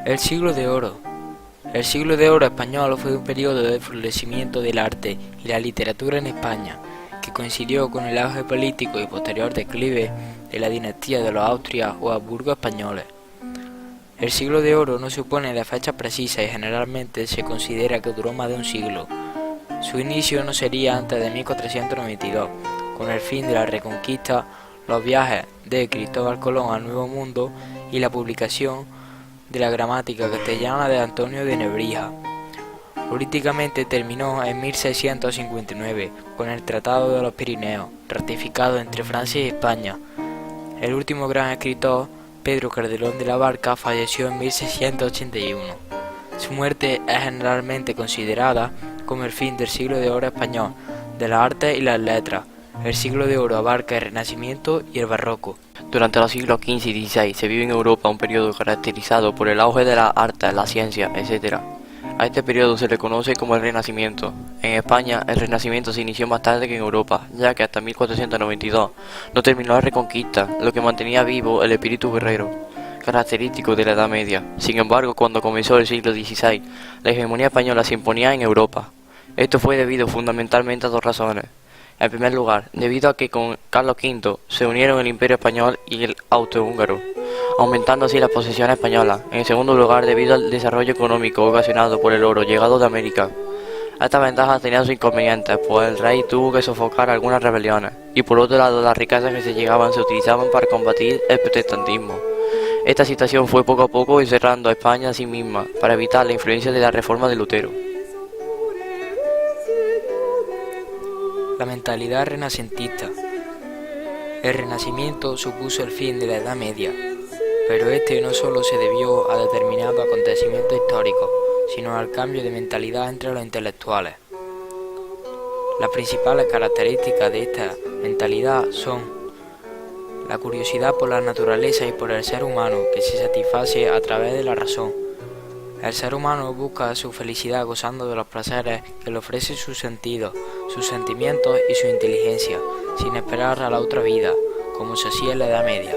El siglo de oro. El siglo de oro español fue un periodo de florecimiento del arte y la literatura en España, que coincidió con el auge político y posterior declive de la dinastía de los Austrias o Habsburgo españoles. El siglo de oro no supone de fecha precisa y generalmente se considera que duró más de un siglo. Su inicio no sería antes de 1492, con el fin de la Reconquista, los viajes de Cristóbal Colón al Nuevo Mundo y la publicación de la gramática castellana de Antonio de Nebrija. Políticamente terminó en 1659 con el Tratado de los Pirineos, ratificado entre Francia y España. El último gran escritor, Pedro Calderón de la Barca, falleció en 1681. Su muerte es generalmente considerada como el fin del siglo de oro español, de las artes y las letras. El siglo de oro abarca el Renacimiento y el Barroco. Durante los siglos XV y XVI se vive en Europa un periodo caracterizado por el auge de las artes, la ciencia, etc. A este periodo se le conoce como el Renacimiento. En España, el Renacimiento se inició más tarde que en Europa, ya que hasta 1492 no terminó la Reconquista, lo que mantenía vivo el espíritu guerrero, característico de la Edad Media. Sin embargo, cuando comenzó el siglo XVI, la hegemonía española se imponía en Europa. Esto fue debido fundamentalmente a dos razones. En primer lugar, debido a que con Carlos V se unieron el Imperio Español y el Austrohúngaro, aumentando así las posesiones españolas. En segundo lugar, debido al desarrollo económico ocasionado por el oro llegado de América. Estas ventajas tenían sus inconvenientes, pues el rey tuvo que sofocar algunas rebeliones, y por otro lado las riquezas que se llegaban se utilizaban para combatir el protestantismo. Esta situación fue poco a poco encerrando a España a sí misma, para evitar la influencia de la reforma de Lutero. La mentalidad renacentista. El Renacimiento supuso el fin de la Edad Media, pero este no solo se debió a determinados acontecimientos históricos, sino al cambio de mentalidad entre los intelectuales. Las principales características de esta mentalidad son la curiosidad por la naturaleza y por el ser humano, que se satisface a través de la razón. El ser humano busca su felicidad gozando de los placeres que le ofrecen sus sentidos, sus sentimientos y su inteligencia, sin esperar a la otra vida, como se hacía en la Edad Media.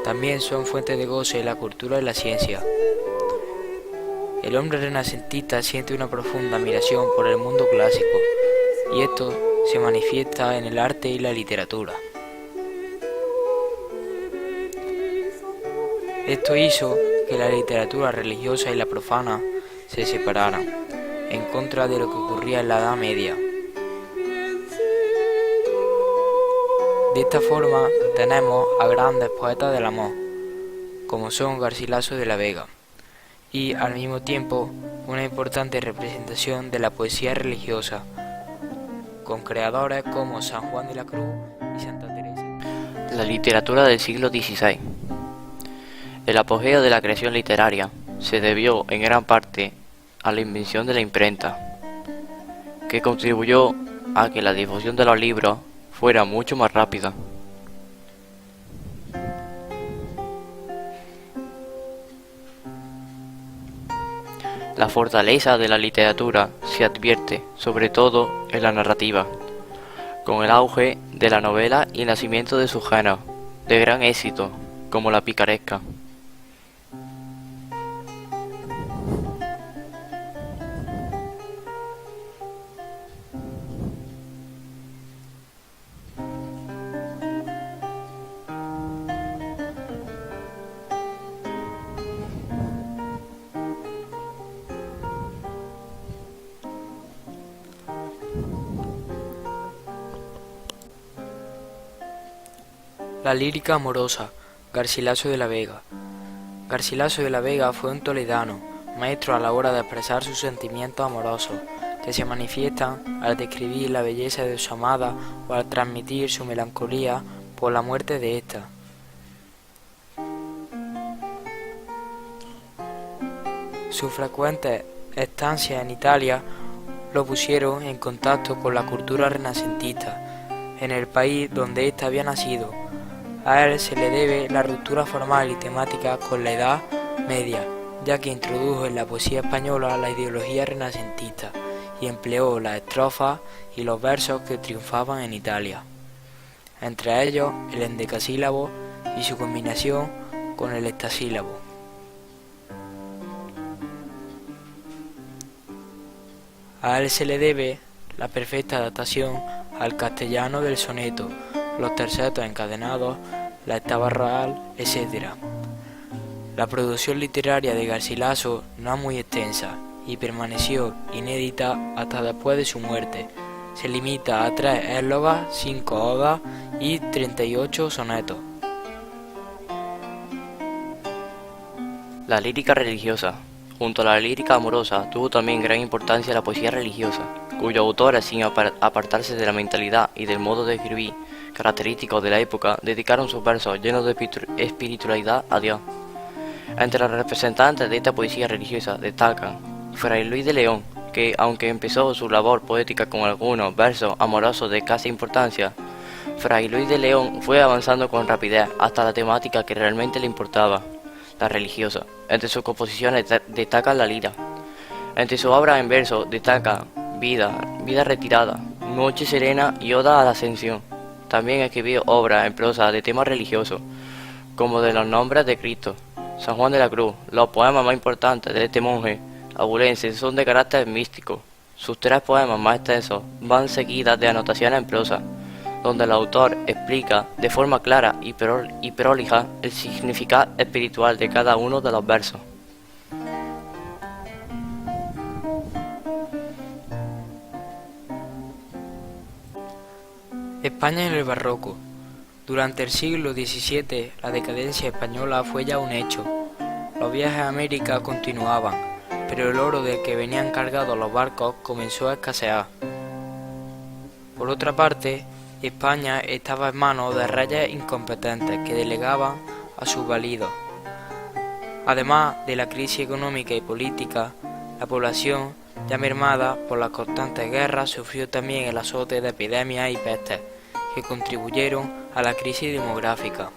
También son fuentes de goce la cultura y la ciencia. El hombre renacentista siente una profunda admiración por el mundo clásico, y esto se manifiesta en el arte y la literatura. Esto hizo que la literatura religiosa y la profana se separaran, en contra de lo que ocurría en la Edad Media. De esta forma tenemos a grandes poetas del amor, como son Garcilaso de la Vega, y al mismo tiempo una importante representación de la poesía religiosa, con creadores como San Juan de la Cruz y Santa Teresa. La literatura del siglo XVI. El apogeo de la creación literaria se debió en gran parte a la invención de la imprenta, que contribuyó a que la difusión de los libros fuera mucho más rápida. La fortaleza de la literatura se advierte, sobre todo en la narrativa, con el auge de la novela y el nacimiento de sus géneros, de gran éxito, como la picaresca. La lírica amorosa. Garcilaso de la Vega. Garcilaso de la Vega fue un toledano, maestro a la hora de expresar sus sentimientos amorosos, que se manifiestan al describir la belleza de su amada o al transmitir su melancolía por la muerte de ésta. Sus frecuentes estancias en Italia lo pusieron en contacto con la cultura renacentista, en el país donde ésta había nacido. A él se le debe la ruptura formal y temática con la Edad Media, ya que introdujo en la poesía española la ideología renacentista y empleó las estrofas y los versos que triunfaban en Italia, entre ellos el endecasílabo y su combinación con el hectasílabo. A él se le debe la perfecta adaptación al castellano del soneto, los tercetos encadenados, la estaba real, etc. La producción literaria de Garcilaso no es muy extensa y permaneció inédita hasta después de su muerte. Se limita a 3 églogas, 5 odas y 38 sonetos. La lírica religiosa. Junto a la lírica amorosa, tuvo también gran importancia la poesía religiosa, cuyos autores, sin apartarse de la mentalidad y del modo de escribir característicos de la época, dedicaron sus versos llenos de espiritualidad a Dios. Entre los representantes de esta poesía religiosa destacan Fray Luis de León, que aunque empezó su labor poética con algunos versos amorosos de escasa importancia, Fray Luis de León fue avanzando con rapidez hasta la temática que realmente le importaba, la religiosa. Entre sus composiciones destaca la lira. Entre sus obras en verso destaca Vida retirada, Noche serena y Oda a la Ascensión. También escribió obras en prosa de temas religiosos, como de los nombres de Cristo, San Juan de la Cruz. Los poemas más importantes de este monje abulense son de carácter místico. Sus 3 poemas más extensos van seguidas de anotaciones en prosa, donde el autor explica de forma clara y prolija el significado espiritual de cada uno de los versos. España en el barroco. Durante el siglo XVII la decadencia española fue ya un hecho. Los viajes a América continuaban, pero el oro del que venían cargados los barcos comenzó a escasear. Por otra parte, España estaba en manos de reyes incompetentes que delegaban a sus validos. Además de la crisis económica y política, la población, ya mermada por las constantes guerras, sufrió también el azote de epidemias y pestes, que contribuyeron a la crisis demográfica.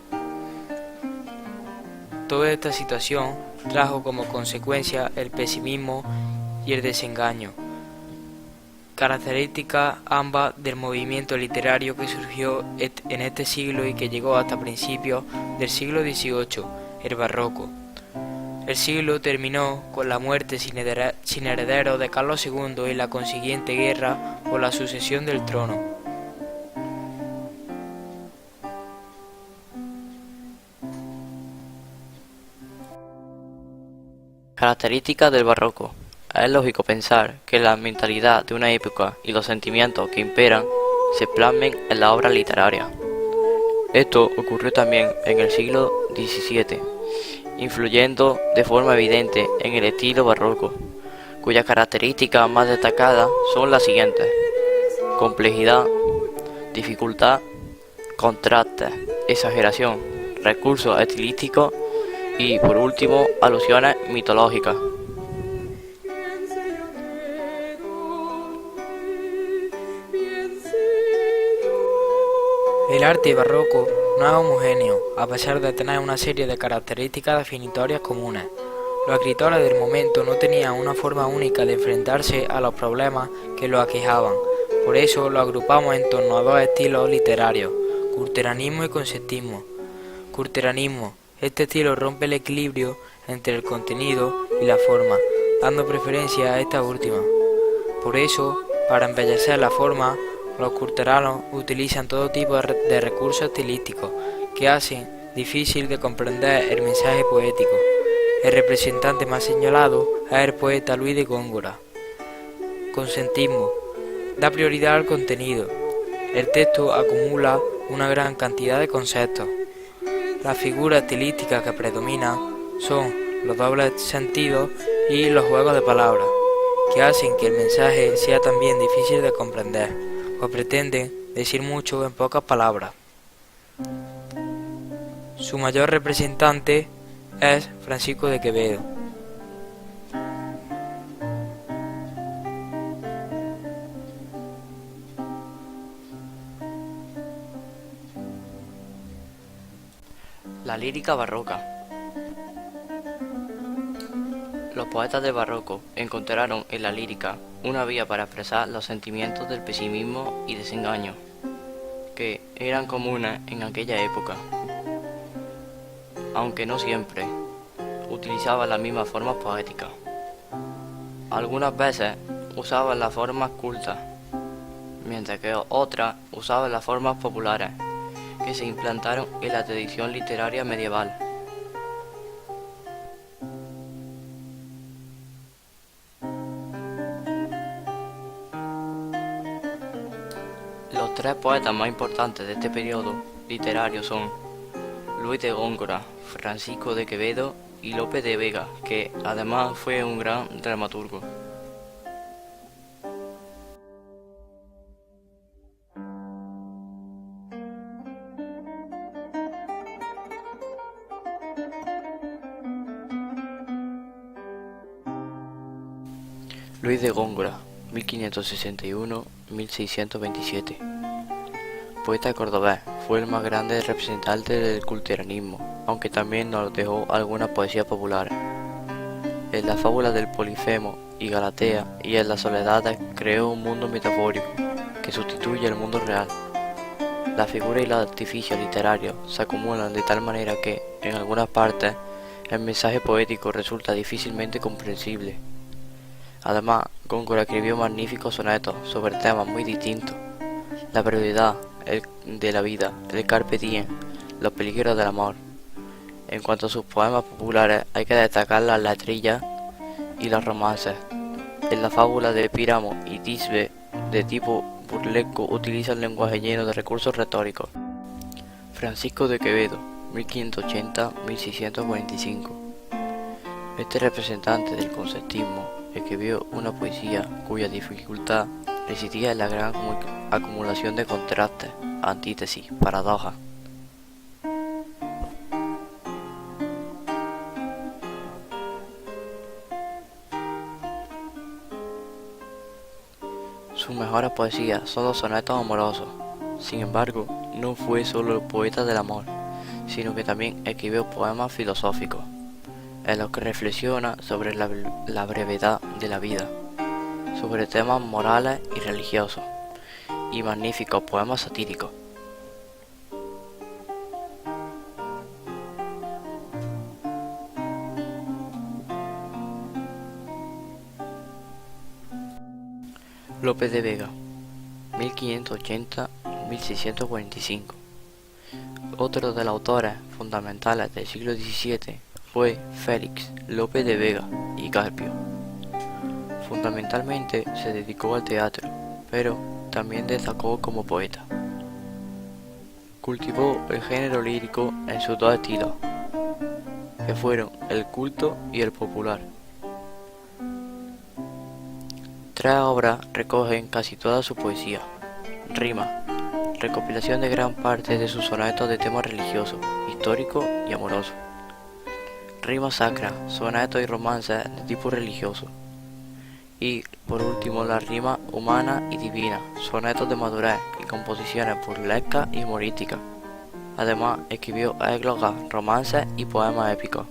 Toda esta situación trajo como consecuencia el pesimismo y el desengaño, características ambas del movimiento literario que surgió en este siglo y que llegó hasta principios del siglo XVIII, el barroco. El siglo terminó con la muerte sin heredero de Carlos II y la consiguiente guerra por la sucesión del trono. Características del barroco. Es lógico pensar que la mentalidad de una época y los sentimientos que imperan se plasmen en la obra literaria. Esto ocurrió también en el siglo XVII, influyendo de forma evidente en el estilo barroco, cuyas características más destacadas son las siguientes: complejidad, dificultad, contrastes, exageración, recursos estilísticos y, por último, alusiones mitológicas. El arte barroco no es homogéneo, a pesar de tener una serie de características definitorias comunes. Los escritores del momento no tenían una forma única de enfrentarse a los problemas que los aquejaban. Por eso lo agrupamos en torno a 2 estilos literarios: culteranismo y conceptismo. Culteranismo. Este estilo rompe el equilibrio entre el contenido y la forma, dando preferencia a esta última. Por eso, para embellecer la forma, los culteranos utilizan todo tipo de recursos estilísticos que hacen difícil de comprender el mensaje poético. El representante más señalado es el poeta Luis de Góngora. Conceptismo. Da prioridad al contenido. El texto acumula una gran cantidad de conceptos. Las figuras estilísticas que predominan son los dobles sentidos y los juegos de palabras, que hacen que el mensaje sea también difícil de comprender, o pretenden decir mucho en pocas palabras. Su mayor representante es Francisco de Quevedo. La lírica barroca. Los poetas del barroco encontraron en la lírica una vía para expresar los sentimientos del pesimismo y desengaño, que eran comunes en aquella época. Aunque no siempre, utilizaban las mismas formas poéticas. Algunas veces usaban las formas cultas, mientras que otras usaban las formas populares, que se implantaron en la tradición literaria medieval. Los tres poetas más importantes de este periodo literario son Luis de Góngora, Francisco de Quevedo y Lope de Vega, que además fue un gran dramaturgo. Luis de Góngora, 1561-1627. Poeta cordobés, fue el más grande representante del culteranismo, aunque también nos dejó algunas poesías populares. En la fábula del Polifemo y Galatea y en las soledades creó un mundo metafórico que sustituye el mundo real. La figura y los artificios literarios se acumulan de tal manera que, en algunas partes, el mensaje poético resulta difícilmente comprensible. Además, Góngora escribió magníficos sonetos sobre temas muy distintos: la brevedad de la vida, el carpe diem, los peligros del amor. En cuanto a sus poemas populares, hay que destacar las letrillas y los romances. En la fábula de Píramo y Tisbe, de tipo burlesco, utiliza el lenguaje lleno de recursos retóricos. Francisco de Quevedo, 1580-1645. Este representante del conceptismo escribió una poesía cuya dificultad residía en la gran acumulación de contrastes, antítesis, paradojas. Sus mejores poesías son los sonetos amorosos. Sin embargo, no fue solo el poeta del amor, sino que también escribió poemas filosóficos, en los que reflexiona sobre la brevedad de la vida, sobre temas morales y religiosos, y magníficos poemas satíricos. Lope de Vega, 1580-1645. Otro de los autores fundamentales del siglo XVII fue Félix Lope de Vega y Carpio. Fundamentalmente se dedicó al teatro, pero también destacó como poeta. Cultivó el género lírico en sus dos estilos, que fueron el culto y el popular. Tres obras recogen casi toda su poesía: Rimas, recopilación de gran parte de sus sonetos de temas religiosos, históricos y amorosos; Rimas sacras, sonetos y romances de tipo religioso; y, por último, las rimas humanas y divinas, sonetos de madurez y composiciones burlescas y humorísticas. Además, escribió églogas, romances y poemas épicos.